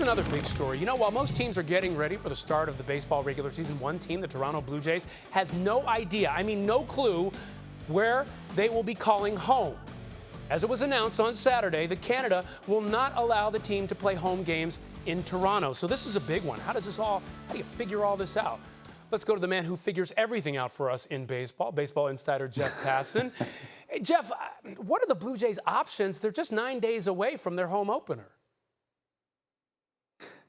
Here's another big story. You know, while most teams are getting ready for the start of the baseball regular season, one team, the Toronto Blue Jays, has no idea, no clue, where they will be calling home. As it was announced on Saturday, that Canada will not allow the team to play home games in Toronto. So this is a big one. How do you figure all this out? Let's go to the man who figures everything out for us in baseball, baseball insider Jeff Passan. Hey, Jeff, what are the Blue Jays' options? They're just 9 days away from their home opener.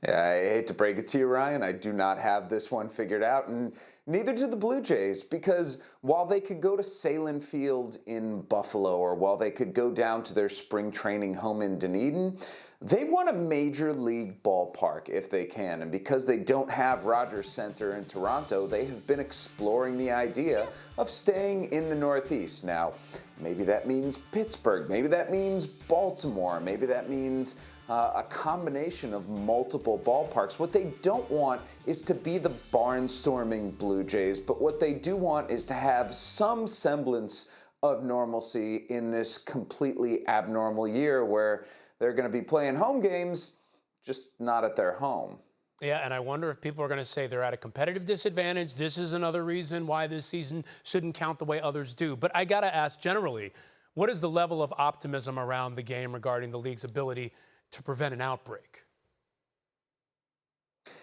Yeah, I hate to break it to you, Ryan. I do not have this one figured out, and neither do the Blue Jays, because while they could go to Salem Field in Buffalo, or while they could go down to their spring training home in Dunedin, they want a major league ballpark if they can. And because they don't have Rogers Centre in Toronto, they have been exploring the idea of staying in the Northeast. Now, maybe that means Pittsburgh, maybe that means Baltimore, maybe that means a combination of multiple ballparks. What they don't want is to be the barnstorming Blue Jays, but what they do want is to have some semblance of normalcy in this completely abnormal year where they're going to be playing home games, just not at their home. Yeah, and I wonder if people are going to say they're at a competitive disadvantage. This is another reason why this season shouldn't count the way others do. But I got to ask generally, what is the level of optimism around the game regarding the league's ability to prevent an outbreak?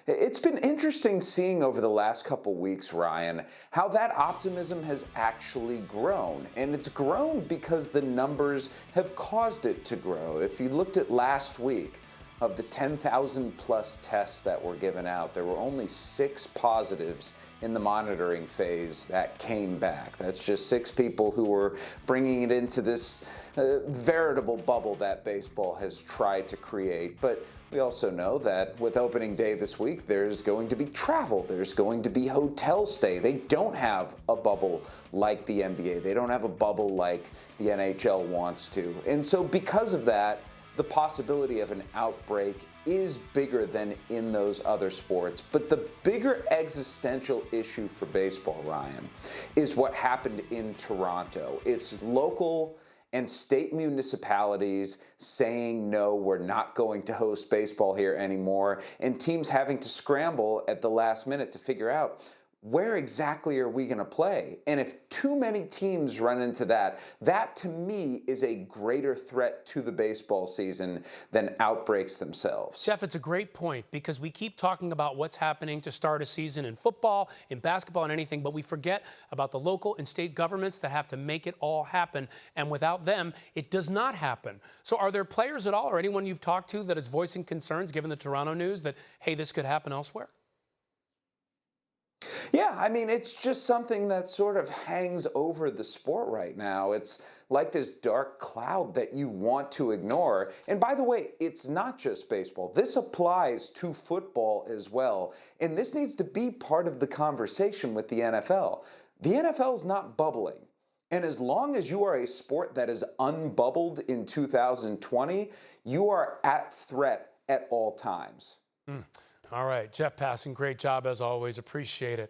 It's been interesting seeing over the last couple weeks, Ryan, how that optimism has actually grown. And it's grown because the numbers have caused it to grow. If you looked at last week, of the 10,000 plus tests that were given out, there were only 6 positives in the monitoring phase that came back. That's just 6 people who were bringing it into this veritable bubble that baseball has tried to create. But we also know that with opening day this week, there's going to be travel, there's going to be hotel stay. They don't have a bubble like the NBA. They don't have a bubble like the NHL wants to. And so because of that, the possibility of an outbreak is bigger than in those other sports. But the bigger existential issue for baseball, Ryan, is what happened in Toronto. It's local and state municipalities saying, no, we're not going to host baseball here anymore, and teams having to scramble at the last minute to figure out, where exactly are we going to play? And if too many teams run into that, that to me is a greater threat to the baseball season than outbreaks themselves. Jeff, it's a great point, because we keep talking about what's happening to start a season in football, in basketball, and anything, but we forget about the local and state governments that have to make it all happen. And without them, it does not happen. So are there players at all, or anyone you've talked to, that is voicing concerns, given the Toronto news, that, hey, this could happen elsewhere? Yeah, it's just something that sort of hangs over the sport right now. It's like this dark cloud that you want to ignore. And by the way, it's not just baseball. This applies to football as well. And this needs to be part of the conversation with the NFL. The NFL is not bubbling. And as long as you are a sport that is unbubbled in 2020, you are at threat at all times. All right, Jeff Passan, great job as always. Appreciate it.